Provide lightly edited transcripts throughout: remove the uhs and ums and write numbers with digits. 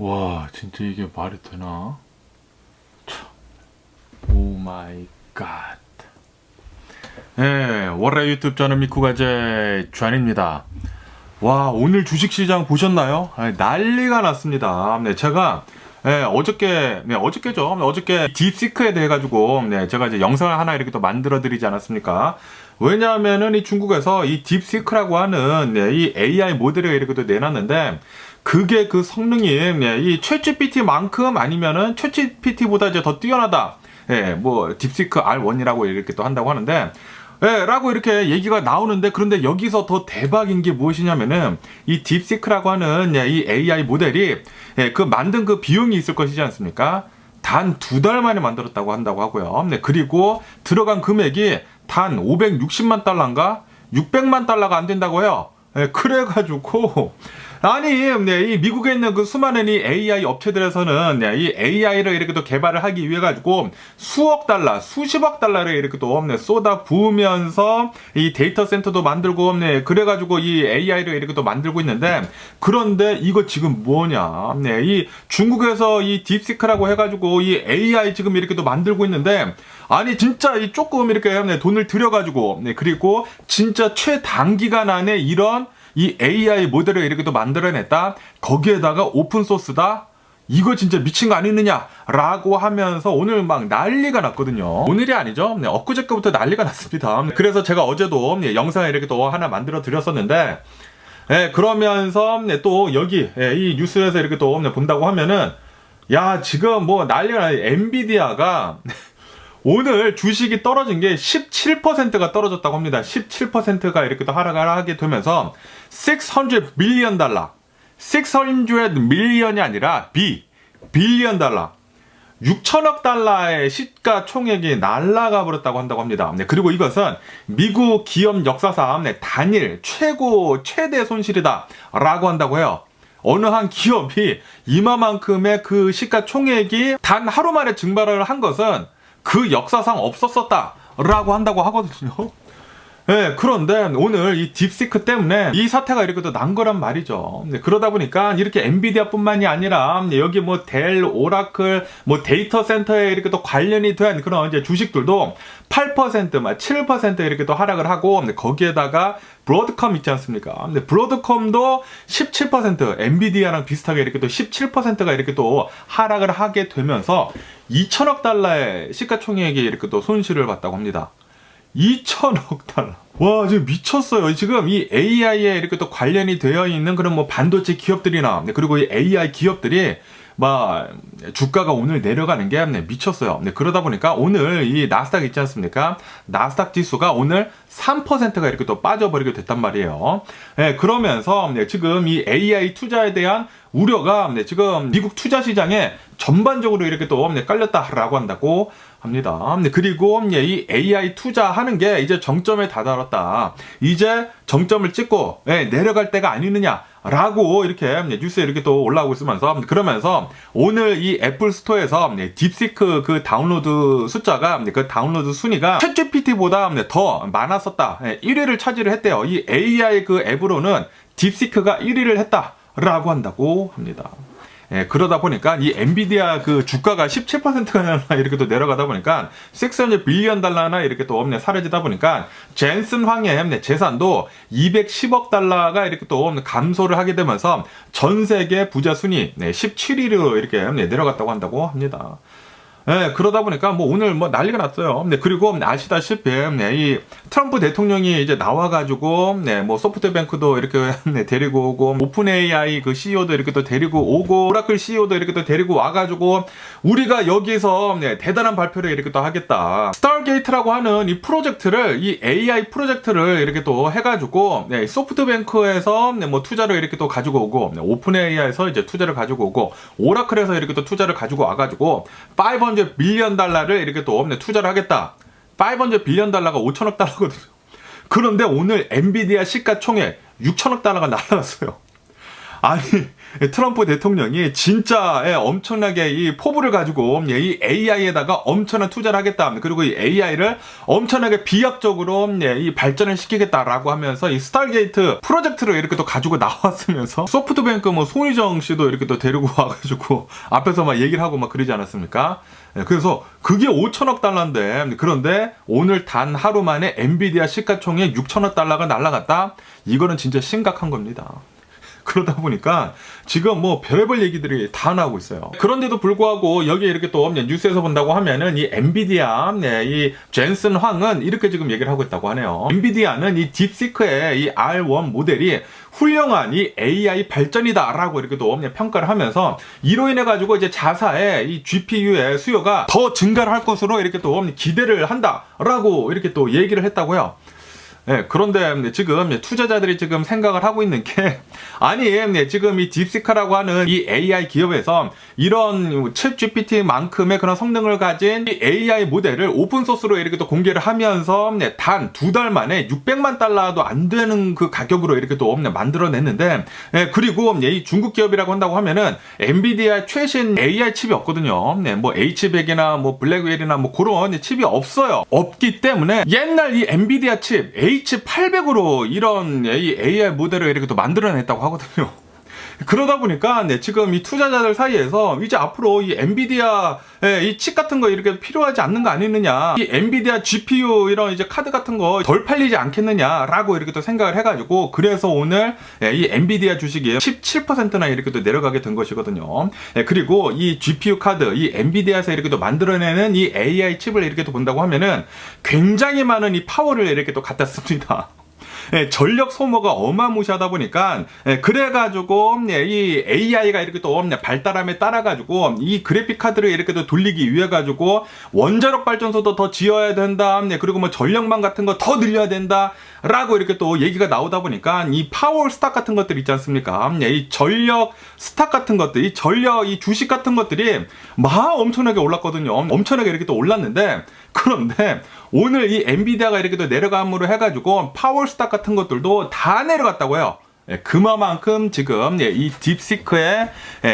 와, 진짜 이게 말이 되나? 오 마이 갓. 예, 월요일 유튜브 저는 미쿠가제 쟈입니다. 와, 오늘 주식시장 보셨나요? 난리가 났습니다. 네, 제가 어저께죠. 어저께 딥시크에 대해 가지고 제가 이제 영상을 하나 이렇게 또 만들어 드리지 않았습니까? 왜냐하면은 이 중국에서 이 딥시크라고 하는 이 AI 모델을 이렇게 또 내놨는데 그게 그 성능이 이 챗GPT만큼 아니면은 챗GPT보다 이제 더 뛰어나다. 뭐 딥시크 R1이라고 이렇게 또 한다고 하는데 라고 이렇게 얘기가 나오는데, 그런데 여기서 더 대박인 게 무엇이냐면은 이 딥시크라고 하는 이 AI 모델이 그 만든 그 비용이 있을 것이지 않습니까? 단 2달 만에 만들었다고 한다고 하고요. 그리고 들어간 금액이 단 560만 달러인가 600만 달러가 안 된다고 해요. 그래가지고 아니, 이 미국에 있는 그 수많은 이 AI 업체들에서는 이 AI를 이렇게 또 개발을 하기 위해 가지고 수억 달러, 수십억 달러를 이렇게 또 쏟아 부으면서 이 데이터 센터도 만들고 그래가지고 이 AI를 이렇게 또 만들고 있는데, 그런데 이거 지금 뭐냐? 이 중국에서 이 딥시크라고 해가지고 이 AI 지금 이렇게 또 만들고 있는데, 아니 진짜 이 조금 이렇게 돈을 들여가지고 그리고 진짜 최단기간 안에 이런 이 AI 모델을 이렇게 또 만들어냈다. 거기에다가 오픈소스다. 이거 진짜 미친 거 아니느냐? 라고 하면서 오늘 막 난리가 났거든요. 오늘이 아니죠. 엊그저께부터 난리가 났습니다. 그래서 제가 어제도 영상을 이렇게 또 하나 만들어 드렸었는데, 그러면서 또 여기 이 뉴스에서 이렇게 또 본다고 하면은, 야, 지금 뭐 난리가 나. 엔비디아가 오늘 주식이 떨어진 게 17%가 떨어졌다고 합니다. 17%가 이렇게 또 하락을 하게 되면서 600 밀리언 달러, 600 밀리언이 아니라 빌리언 달러, 6천억 달러의 시가총액이 날아가 버렸다고 한다고 합니다. 그리고 이것은 미국 기업 역사상 단일 최대 손실이다 라고 한다고 해요. 어느 한 기업이 이마만큼의 그 시가총액이 단 하루 만에 증발을 한 것은 그 역사상 없었었다라고 한다고 하거든요. 그런데 오늘 이 딥시크 때문에 이 사태가 이렇게 또 난 거란 말이죠. 그러다 보니까 이렇게 엔비디아뿐만이 아니라 여기 뭐 델, 오라클, 뭐 데이터 센터에 이렇게 또 관련이 된 그런 이제 주식들도 8%, 7% 이렇게 또 하락을 하고, 거기에다가 브로드컴 있지 않습니까? 브로드컴도 17%, 엔비디아랑 비슷하게 이렇게 또 17%가 이렇게 또 하락을 하게 되면서 2천억 달러의 시가총액이 이렇게 또 손실을 봤다고 합니다. 2천억 달러. 와, 지금 미쳤어요. 지금 이 AI에 이렇게 또 관련이 되어 있는 그런 뭐 반도체 기업들이나, 그리고 이 AI 기업들이 막 주가가 오늘 내려가는 게 미쳤어요. 그러다 보니까 오늘 이 나스닥 있지 않습니까? 나스닥 지수가 오늘 3%가 이렇게 또 빠져버리게 됐단 말이에요. 그러면서 지금 이 AI 투자에 대한 우려가 지금 미국 투자 시장에 전반적으로 이렇게 또 깔렸다라고 한다고 합니다. 그리고 이 AI 투자하는 게 이제 정점에 다다랐다. 이제 정점을 찍고 내려갈 때가 아니느냐라고 이렇게 뉴스에 이렇게 또 올라오고 있으면서, 그러면서 오늘 이 애플 스토어에서 딥시크 그 다운로드 숫자가, 그 다운로드 순위가 챗GPT보다 더 많았었다. 1위를 차지를 했대요. 이 AI 그 앱으로는 딥시크가 1위를 했다라고 한다고 합니다. 그러다 보니까 이 엔비디아 그 주가가 17%나 이렇게 또 내려가다 보니까 600 빌리언 달러나 이렇게 또 사라지다 보니까 젠슨 황의 재산도 210억 달러가 이렇게 또 감소를 하게 되면서 전 세계 부자 순위 17위로 이렇게 내려갔다고 한다고 합니다. 그러다 보니까 뭐 오늘 뭐 난리가 났어요. 그리고 아시다시피 이 트럼프 대통령이 이제 나와가지고 뭐 소프트뱅크도 이렇게 데리고 오고, 오픈 AI 그 CEO도 이렇게 또 데리고 오고, 오라클 CEO도 이렇게 또 데리고 와가지고 우리가 여기서 대단한 발표를 이렇게 또 하겠다. 스타게이트라고 하는 이 프로젝트를, 이 AI 프로젝트를 이렇게 또 해가지고 소프트뱅크에서 뭐 투자를 이렇게 또 가지고 오고, 오픈 AI에서 이제 투자를 가지고 오고, 오라클에서 이렇게 또 투자를 가지고 와가지고 500 빌리언 달러를 이렇게 또 투자를 하겠다. 500 빌리언 달러가 5천억 달러거든요. 그런데 오늘 엔비디아 시가총액 6천억 달러가 날라갔어요. 아니, 트럼프 대통령이 진짜 엄청나게 이 포부를 가지고 이 AI에다가 엄청난 투자를 하겠다. 그리고 이 AI를 엄청나게 비약적으로 이 발전을 시키겠다라고 하면서 이 스타게이트 프로젝트를 이렇게 또 가지고 나왔으면서 소프트뱅크 뭐 손희정 씨도 이렇게 또 데리고 와가지고 앞에서 막 얘기를 하고 막 그러지 않았습니까? 그래서 그게 5천억 달러인데 그런데 오늘 단 하루 만에 엔비디아 시가총액 6천억 달러가 날라갔다? 이거는 진짜 심각한 겁니다. 그러다 보니까 지금 뭐 별의별 얘기들이 다 나오고 있어요. 그런데도 불구하고 여기 이렇게 또 뉴스에서 본다고 하면은 이 엔비디아 이 젠슨 황은 이렇게 지금 얘기를 하고 있다고 하네요. 엔비디아는 이 딥시크의 이 R1 모델이 훌륭한 이 AI 발전이다라고 이렇게 또 평가를 하면서 이로 인해 가지고 이제 자사의 이 GPU의 수요가 더 증가를 할 것으로 이렇게 또 기대를 한다라고 이렇게 또 얘기를 했다고요. 네, 그런데 지금 투자자들이 지금 생각을 하고 있는 게 아니 지금 이 딥시크라고 하는 이 AI 기업에서 이런 챗 GPT만큼의 그런 성능을 가진 이 AI 모델을 오픈소스로 이렇게 또 공개를 하면서 단 2달 만에 600만 달러도 안 되는 그 가격으로 이렇게 또 만들어냈는데 그리고 이 중국 기업이라고 한다고 하면은 엔비디아 최신 AI 칩이 없거든요. 뭐 H100이나 뭐 블랙웰이나 뭐 그런 칩이 없어요. 없기 때문에 옛날 이 엔비디아 칩 H800으로 이런 AI 모델을 이렇게 또 만들어냈다고 하거든요. 그러다 보니까 지금 이 투자자들 사이에서 이제 앞으로 이 엔비디아 이 칩 같은 거 이렇게 필요하지 않는 거 아니느냐, 이 엔비디아 GPU 이런 이제 카드 같은 거 덜 팔리지 않겠느냐라고 이렇게 또 생각을 해가지고 그래서 오늘 이 엔비디아 주식이 17%나 이렇게 또 내려가게 된 것이거든요. 그리고 이 GPU 카드, 이 엔비디아에서 이렇게 또 만들어내는 이 AI 칩을 이렇게 또 본다고 하면은 굉장히 많은 이 파워를 이렇게 또 갖다 씁니다. 전력 소모가 어마무시하다 보니까 그래가지고 이 AI가 이렇게 또 발달함에 따라가지고 이 그래픽 카드를 이렇게 또 돌리기 위해 가지고 원자력 발전소도 더 지어야 된다. 그리고 뭐 전력망 같은 거 더 늘려야 된다. 라고 이렇게 또 얘기가 나오다 보니까 이 파워 스탁 같은 것들 있지 않습니까? 이 전력 스탁 같은 것들, 이 전력, 이 주식 같은 것들이 막 엄청나게 올랐거든요. 엄청나게 이렇게 또 올랐는데 그런데 오늘 이 엔비디아가 이렇게 또 내려감으로 해가지고 파워 스탁 같은 것들도 다 내려갔다고요. 그만큼 지금 이 딥시크의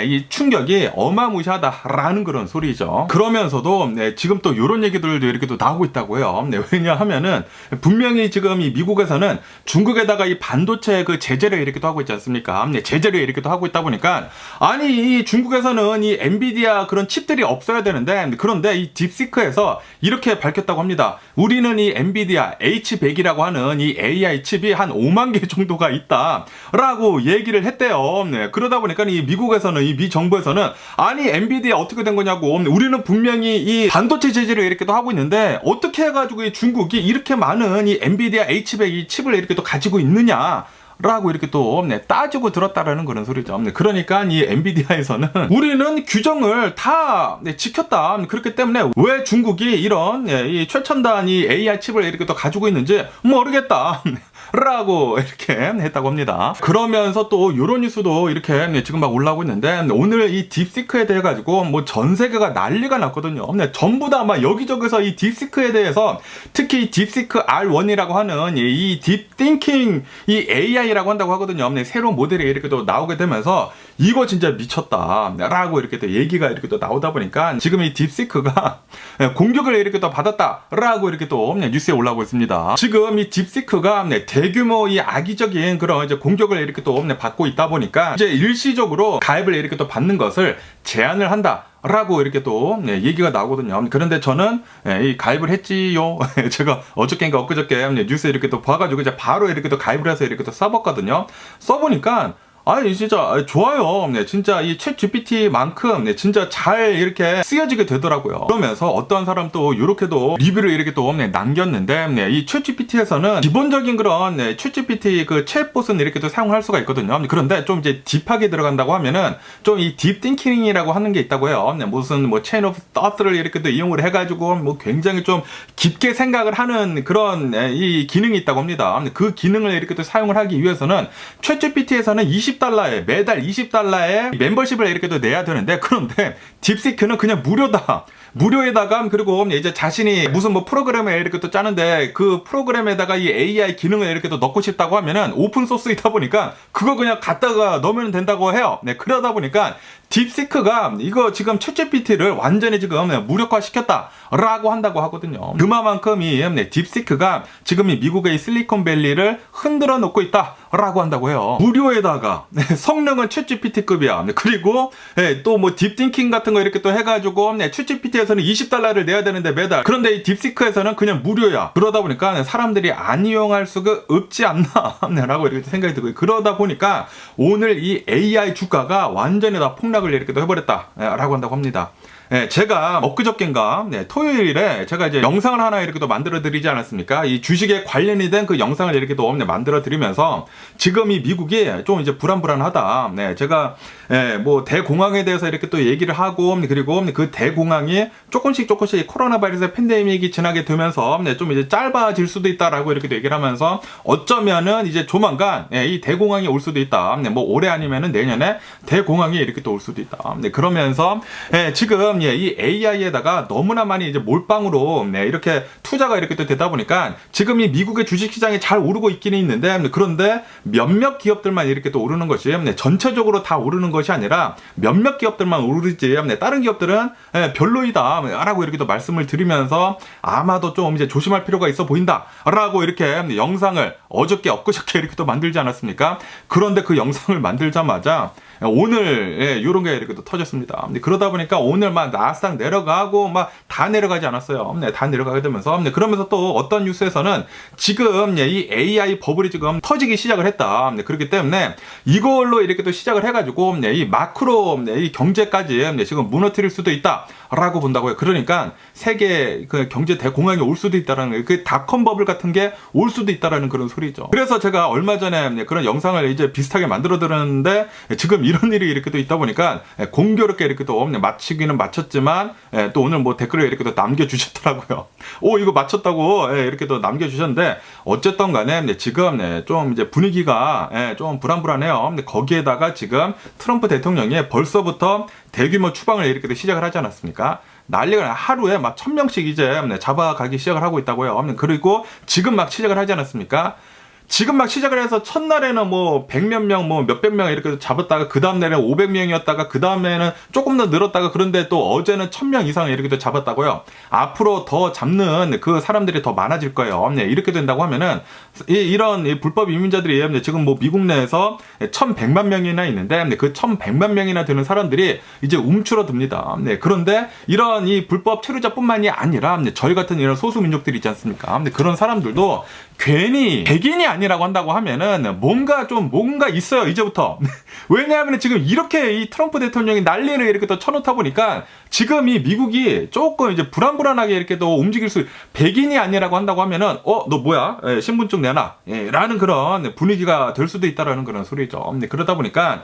이 충격이 어마무시하다라는 그런 소리죠. 그러면서도 지금 또 이런 얘기들도 이렇게 또 나오고 있다고요. 왜냐하면은 분명히 지금 이 미국에서는 중국에다가 이 반도체 그 제재를 이렇게 또 하고 있지 않습니까? 제재를 이렇게 또 하고 있다 보니까 아니 이 중국에서는 이 엔비디아 그런 칩들이 없어야 되는데 그런데 이 딥시크에서 이렇게 밝혔다고 합니다. 우리는 이 엔비디아 H100이라고 하는 이 AI 칩이 한 5만 개 정도가 있다. 라고 얘기를 했대요. 그러다 보니까 이 미국에서는, 이 미 정부에서는 아니 엔비디아 어떻게 된 거냐고, 우리는 분명히 이 반도체 제재를 이렇게 또 하고 있는데 어떻게 해가지고 이 중국이 이렇게 많은 이 엔비디아 H100 이 칩을 이렇게 또 가지고 있느냐 라고 이렇게 또 따지고 들었다라는 그런 소리죠. 그러니까 이 엔비디아에서는 우리는 규정을 다 지켰다. 그렇기 때문에 왜 중국이 이런 이 최첨단 이 AI 칩을 이렇게 또 가지고 있는지 모르겠다. 라고 이렇게 했다고 합니다. 그러면서 또 이런 뉴스도 이렇게 지금 막 올라오고 있는데 오늘 이 딥시크에 대해 가지고 뭐 전 세계가 난리가 났거든요. 전부 다 막 여기저기서 이 딥시크에 대해서 특히 이 딥시크 R1이라고 하는 이 딥띵킹 이 AI라고 한다고 하거든요. 새로운 모델이 이렇게 또 나오게 되면서 이거 진짜 미쳤다 라고 이렇게 또 얘기가 이렇게 또 나오다 보니까 지금 이 딥시크가 공격을 이렇게 또 받았다 라고 이렇게 또 뉴스에 올라오고 있습니다. 지금 이 딥시크가 대규모 이 악의적인 그런 이제 공격을 이렇게 또 받고 있다 보니까 이제 일시적으로 가입을 이렇게 또 받는 것을 제한을 한다. 라고 이렇게 또 얘기가 나오거든요. 그런데 저는 이 가입을 했지요. 제가 어저께인가 엊그저께 뉴스에 이렇게 또 봐가지고 이제 바로 이렇게 또 가입을 해서 이렇게 또 써봤거든요. 써보니까 아니 진짜 좋아요. 진짜 이 챗 GPT만큼 진짜 잘 이렇게 쓰여지게 되더라고요. 그러면서 어떠한 사람 또 이렇게도 리뷰를 이렇게 또 남겼는데 이 챗 GPT에서는 기본적인 그런 챗 GPT 그 챗봇은 이렇게 또 사용할 수가 있거든요. 그런데 좀 이제 딥하게 들어간다고 하면은 좀 이 딥띵킹이라고 하는 게 있다고요. 무슨 뭐 체인 오브 థా트를 이렇게 또 이용을 해가지고 뭐 굉장히 좀 깊게 생각을 하는 그런 이 기능이 있다고 합니다. 그 기능을 이렇게 또 사용을 하기 위해서는 챗 GPT에서는 20% $20에 매달 $20에 멤버십을 이렇게 또 내야 되는데, 그런데 딥시크는 그냥 무료다. 무료에다가, 그리고 이제 자신이 무슨 뭐 프로그램을 이렇게 또 짜는데 그 프로그램에다가 이 AI 기능을 이렇게 또 넣고 싶다고 하면은 오픈소스이다 보니까 그거 그냥 갖다가 넣으면 된다고 해요. 네, 그러다 보니까 딥시크가 이거 지금 챗GPT를 완전히 지금 무력화 시켰다라고 한다고 하거든요. 그만큼 이 딥시크가 지금 이 미국의 실리콘밸리를 흔들어 놓고 있다라고 한다고 해요. 무료에다가 성능은 챗GPT급이야. 그리고 또 뭐 딥띵킹 같은 거 이렇게 또 해가지고 챗GPT에서는 $20를 내야 되는데 매달. 그런데 이 딥시크에서는 그냥 무료야. 그러다 보니까 사람들이 안 이용할 수가 없지 않나라고 이렇게 생각이 들고, 그러다 보니까 오늘 이 AI 주가가 완전히 다 폭락을 이렇게 또 해버렸다라고 한다고 합니다. 제가 엊그저께인가 토요일에 제가 이제 영상을 하나 이렇게 또 만들어 드리지 않았습니까? 이 주식에 관련이 된 그 영상을 이렇게 또 만들어 드리면서 지금 이 미국이 좀 이제 불안불안하다. 제가 뭐 대공황에 대해서 이렇게 또 얘기를 하고, 그리고 그 대공황이 조금씩 코로나 바이러스 팬데믹이 지나게 되면서 좀 이제 짧아질 수도 있다라고 이렇게 또 얘기를 하면서 어쩌면은 이제 조만간 이 대공황이 올 수도 있다. 뭐 올해 아니면은 내년에 대공황이 이렇게 또 올 수도 있다. 그러면서 지금 이 AI에다가 너무나 많이 이제 몰빵으로 이렇게 투자가 이렇게 또 되다 보니까 지금 이 미국의 주식시장이 잘 오르고 있기는 있는데, 그런데 몇몇 기업들만 이렇게 또 오르는 것이 전체적으로 다 오르는 것이 아니라 몇몇 기업들만 오르지 다른 기업들은 별로이다 라고 이렇게 또 말씀을 드리면서 아마도 좀 이제 조심할 필요가 있어 보인다 라고 이렇게 영상을 엊그저께 이렇게 또 만들지 않았습니까? 그런데 그 영상을 만들자마자 오늘 이런 게 이렇게 또 터졌습니다. 그러다 보니까 오늘 막 나스닥 내려가고 막 다 내려가지 않았어요. 다 내려가게 되면서 그러면서 또 어떤 뉴스에서는 지금 이 AI 버블이 지금 터지기 시작을 했다. 그렇기 때문에 이걸로 이렇게 또 시작을 해가지고 이 마크로 이 경제까지 지금 무너뜨릴 수도 있다라고 본다고요. 그러니까 세계 그 경제 대공황이 올 수도 있다라는 그 닷컴 버블 같은 게 올 수도 있다라는 그런 소리죠. 그래서 제가 얼마 전에 그런 영상을 이제 비슷하게 만들어 드렸는데 지금 이런 일이 이렇게 또 있다 보니까 공교롭게 이렇게 또 마치기는 마쳤지만 또 오늘 뭐 댓글을 이렇게 또 남겨주셨더라고요. 이거 마쳤다고 이렇게 또 남겨주셨는데 어쨌든 간에 지금 좀 이제 분위기가 좀 불안불안해요. 거기에다가 지금 트럼프 대통령이 벌써부터 대규모 추방을 이렇게 또 시작을 하지 않았습니까? 난리가 하루에 막 1000명씩 이제 잡아가기 시작을 하고 있다고요. 그리고 지금 막 시작을 하지 않았습니까? 지금 막 시작을 해서 첫날에는 뭐 100몇 명, 뭐 몇백 명 이렇게 잡았다가 그 다음 날에는 500명이었다가 그 다음에는 조금 더 늘었다가 그런데 또 어제는 1000명 이상 이렇게 또 잡았다고요. 앞으로 더 잡는 그 사람들이 더 많아질 거예요. 이렇게 된다고 하면은 이런 불법 이민자들이 지금 뭐 미국 내에서 1100만 명이나 있는데 그 1100만 명이나 되는 사람들이 이제 움츠러듭니다. 그런데 이런 이 불법 체류자뿐만이 아니라 저희 같은 이런 소수민족들이 있지 않습니까? 그런 사람들도 괜히 백인이 아니라고 한다고 하면은 뭔가 있어요, 이제부터. 왜냐하면 지금 이렇게 이 트럼프 대통령이 난리를 이렇게 또 쳐놓다 보니까 지금 이 미국이 조금 이제 불안불안하게 이렇게 또 움직일 백인이 아니라고 한다고 하면은 너 뭐야? 신분증 내놔. 라는 그런 분위기가 될 수도 있다라는 그런 소리죠. 그러다 보니까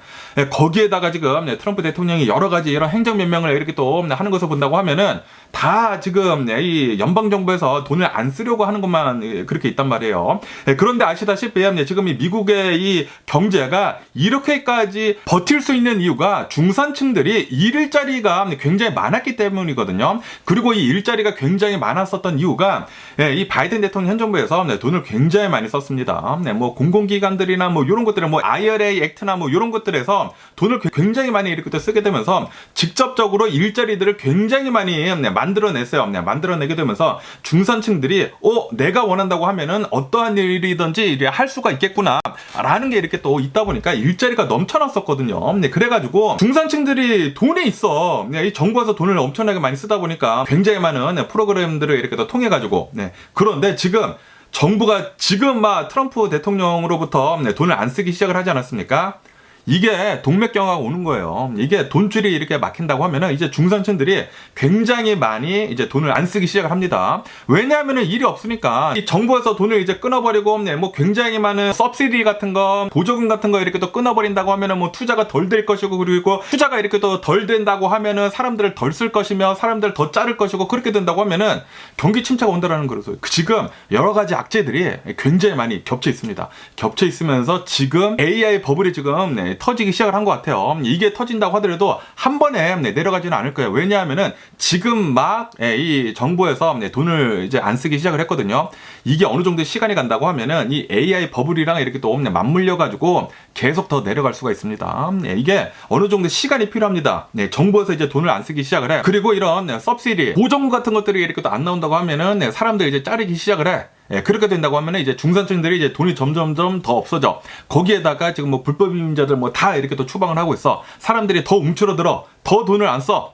거기에다가 지금 트럼프 대통령이 여러 가지 이런 행정 명령을 이렇게 또 하는 것을 본다고 하면은 다 지금 이 연방정부에서 돈을 안 쓰려고 하는 것만 그렇게 있단 말이에요. 그런데 아시다시피 지금 이 미국의 이 경제가 이렇게까지 버틸 수 있는 이유가 중산층들이 일자리가 굉장히 많았기 때문이거든요. 그리고 이 일자리가 굉장히 많았었던 이유가 이 바이든 대통령 현 정부에서 돈을 굉장히 많이 썼습니다. 뭐 공공기관들이나 뭐 이런 것들은 뭐 IRA 액트나 뭐 이런 것들에서 돈을 굉장히 많이 이렇게 또 쓰게 되면서 직접적으로 일자리들을 굉장히 많이 만들어냈어요. 만들어내게 되면서 중산층들이 내가 원한다고 하면은 어떠한 일이든지 할 수가 있겠구나 라는 게 이렇게 또 있다 보니까 일자리가 넘쳐났었거든요. 그래가지고 중산층들이 돈이 있어. 이 정부에서 돈을 엄청나게 많이 쓰다 보니까 굉장히 많은 프로그램들을 이렇게 또 통해가지고 그런데 지금 정부가 지금 막 트럼프 대통령으로부터 돈을 안 쓰기 시작을 하지 않았습니까? 이게 동맥경화가 오는 거예요. 이게 돈줄이 이렇게 막힌다고 하면은 이제 중산층들이 굉장히 많이 이제 돈을 안 쓰기 시작을 합니다. 왜냐하면은 일이 없으니까 이 정부에서 돈을 이제 끊어버리고 뭐 굉장히 많은 서브시디 같은 거, 보조금 같은 거 이렇게 또 끊어버린다고 하면은 뭐 투자가 덜 될 것이고 그리고 투자가 이렇게 또 덜 된다고 하면은 사람들을 덜 쓸 것이며 사람들 더 자를 것이고 그렇게 된다고 하면은 경기 침체가 온다라는 거라서 지금 여러 가지 악재들이 굉장히 많이 겹쳐 있습니다. 겹쳐 있으면서 지금 AI 버블이 지금 터지기 시작을 한 것 같아요. 이게 터진다고 하더라도 한 번에 내려가지는 않을 거예요. 왜냐하면은 지금 막 이 정부에서 돈을 이제 안 쓰기 시작을 했거든요. 이게 어느 정도 시간이 간다고 하면은 이 AI 버블이랑 이렇게 또 맞물려 가지고 계속 더 내려갈 수가 있습니다. 이게 어느 정도 시간이 필요합니다. 정부에서 이제 돈을 안 쓰기 시작을 해. 그리고 이런 서브시디, 보정부 같은 것들이 이렇게 또 안 나온다고 하면은 사람들이 이제 자르기 시작을 해. 그렇게 된다고 하면은 이제 중산층들이 이제 돈이 점점점 더 없어져. 거기에다가 지금 뭐 불법 이민자들 뭐 다 이렇게 또 추방을 하고 있어. 사람들이 더 움츠러들어. 더 돈을 안 써.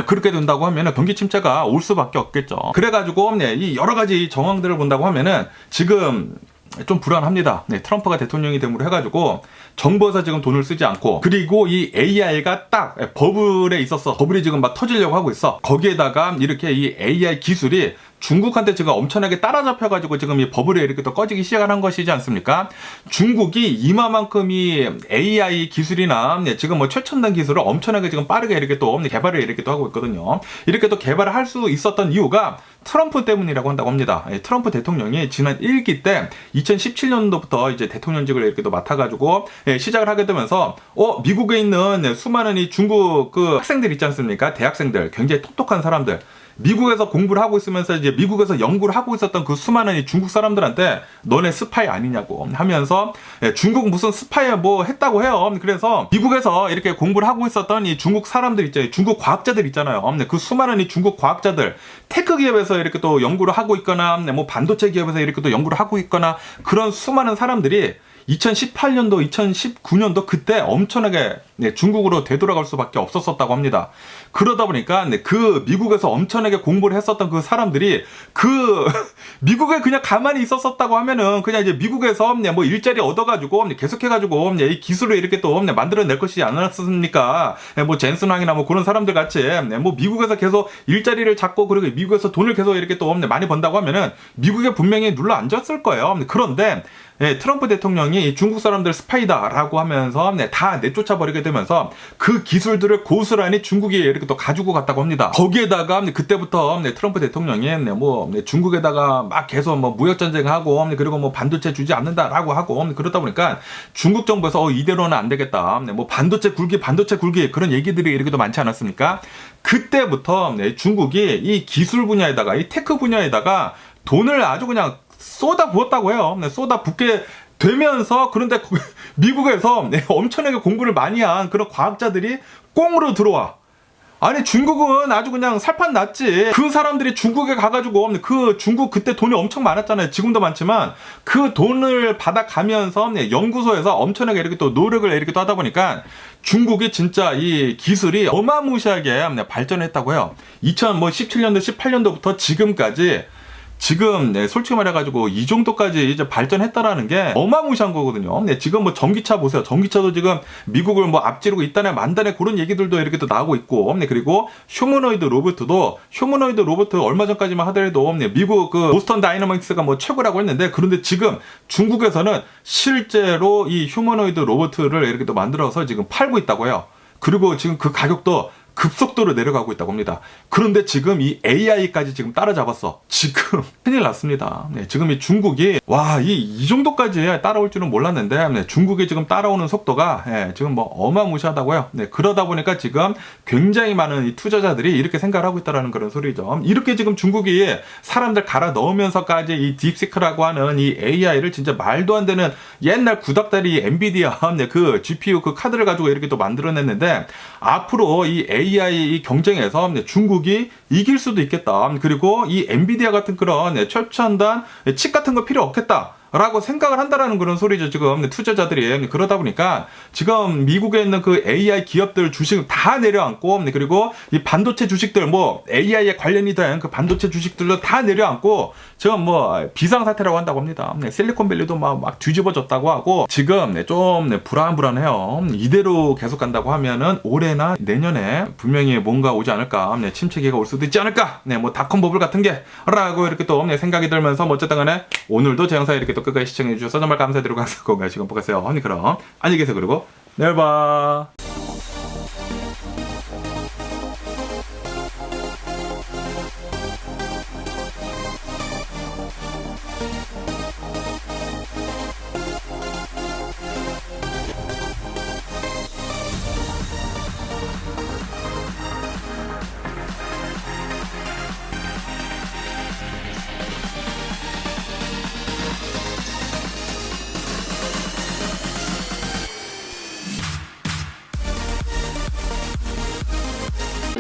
그렇게 된다고 하면은 경기 침체가 올 수밖에 없겠죠. 그래가지고 이 여러 가지 정황들을 본다고 하면은 지금 좀 불안합니다. 트럼프가 대통령이 됨으로 해가지고 정부에서 지금 돈을 쓰지 않고, 그리고 이 AI가 딱 버블에 있었어. 버블이 지금 막 터지려고 하고 있어. 거기에다가 이렇게 이 AI 기술이 중국한테 지금 엄청나게 따라잡혀가지고 지금 이 버블에 이렇게 또 꺼지기 시작한 것이지 않습니까? 중국이 이마만큼이 AI 기술이나 지금 뭐 최첨단 기술을 엄청나게 지금 빠르게 이렇게 또 개발을 이렇게 또 하고 있거든요. 이렇게 또 개발을 할 수 있었던 이유가 트럼프 때문이라고 한다고 합니다. 트럼프 대통령이 지난 1기 때 2017년도부터 이제 대통령직을 이렇게 또 맡아가지고 시작을 하게 되면서 미국에 있는 수많은 이 중국 그 학생들 있지 않습니까? 대학생들, 굉장히 똑똑한 사람들, 미국에서 공부를 하고 있으면서 이제 미국에서 연구를 하고 있었던 그 수많은 이 중국 사람들한테 너네 스파이 아니냐고 하면서 중국 무슨 스파이 뭐 했다고 해요. 그래서 미국에서 이렇게 공부를 하고 있었던 이 중국 사람들 있잖아요. 중국 과학자들 있잖아요. 그 수많은 이 중국 과학자들, 테크 기업에서 이렇게 또 연구를 하고 있거나 뭐 반도체 기업에서 이렇게 또 연구를 하고 있거나 그런 수많은 사람들이 2018년도, 2019년도 그때 엄청나게 중국으로 되돌아갈 수밖에 없었다고 합니다. 그러다 보니까 그 미국에서 엄청나게 공부를 했었던 그 사람들이 그 미국에 그냥 가만히 있었다고 하면은 그냥 이제 미국에서 뭐 일자리 얻어가지고 계속해가지고 이 기술을 이렇게 또 만들어낼 것이지 않았습니까? 뭐 젠슨 황이나 뭐 그런 사람들 같이 뭐 미국에서 계속 일자리를 잡고 그리고 미국에서 돈을 계속 이렇게 또 많이 번다고 하면은 미국에 분명히 눌러 앉았을 거예요. 그런데 트럼프 대통령이 중국 사람들 스파이다라고 하면서 다 내쫓아 버리게 되면서 그 기술들을 고스란히 중국이 이렇게 또 가지고 갔다고 합니다. 거기에다가 그때부터 트럼프 대통령이 뭐 중국에다가 막 계속 뭐 무역 전쟁하고 그리고 뭐 반도체 주지 않는다라고 하고 그러다 보니까 중국 정부에서 이대로는 안 되겠다. 뭐 반도체 굴기 그런 얘기들이 이렇게 도 많지 않았습니까? 그때부터 중국이 이 기술 분야에다가 이 테크 분야에다가 돈을 아주 그냥 쏟아 부었다고 해요. 쏟아 붓게 되면서, 그런데 미국에서 엄청나게 공부를 많이 한 그런 과학자들이 꽁으로 들어와. 아니 중국은 아주 그냥 살판 났지. 그 사람들이 중국에 가가지고 그 중국 그때 돈이 엄청 많았잖아요. 지금도 많지만 그 돈을 받아가면서 연구소에서 엄청나게 이렇게 또 노력을 이렇게 또 하다 보니까 중국이 진짜 이 기술이 어마무시하게 발전했다고 해요. 2017년도 18년도부터 지금까지 지금 솔직히 말해가지고 이 정도까지 이제 발전했다라는 게 어마무시한 거거든요. 지금 뭐 전기차 보세요. 전기차도 지금 미국을 뭐 앞지르고 있다네 만다네 그런 얘기들도 이렇게 또 나오고 있고, 그리고 휴머노이드 로봇 얼마 전까지만 하더라도 미국 그 보스턴 다이너믹스가 뭐 최고라고 했는데, 그런데 지금 중국에서는 실제로 이 휴머노이드 로봇을 이렇게 또 만들어서 지금 팔고 있다고 해요. 그리고 지금 그 가격도 급속도로 내려가고 있다고 합니다. 그런데 지금 이 AI까지 지금 따라잡았어. 지금 큰일 났습니다. 지금 이 중국이 이 정도까지 따라올 줄은 몰랐는데 중국이 지금 따라오는 속도가 지금 뭐 어마무시하다고요. 그러다 보니까 지금 굉장히 많은 이 투자자들이 이렇게 생각을 하고 있다라는 그런 소리죠. 이렇게 지금 중국이 사람들 갈아 넣으면서까지 이 딥시크라고 하는 이 AI를 진짜 말도 안 되는 옛날 구닥다리 엔비디아 그 GPU 그 카드를 가지고 이렇게 또 만들어냈는데, 앞으로 이 AI 경쟁에서 중국이 이길 수도 있겠다. 그리고 이 엔비디아 같은 그런 최첨단 칩 같은 거 필요 없겠다 라고 생각을 한다라는 그런 소리죠. 지금 투자자들이. 그러다 보니까 지금 미국에 있는 그 AI 기업들 주식 다 내려앉고, 그리고 이 반도체 주식들 뭐 AI에 관련이 된 그 반도체 주식들도 다 내려앉고 지금 뭐 비상사태라고 한다고 합니다. 실리콘밸리도 막 뒤집어졌다고 하고 지금 좀 불안해요. 이대로 계속 간다고 하면은 올해나 내년에 분명히 뭔가 오지 않을까, 침체기가 올 수도 있지 않을까, 뭐 닷컴 버블 같은 게 라고 이렇게 또 생각이 들면서 뭐 어쨌든 간에 오늘도 제 영상 이렇게 또 끝까지 시청해주셔서 정말 감사드리고 건강하시고 행복하세요. 그럼 안녕히 계세요. 그리고 내일 봐.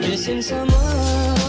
Missing someone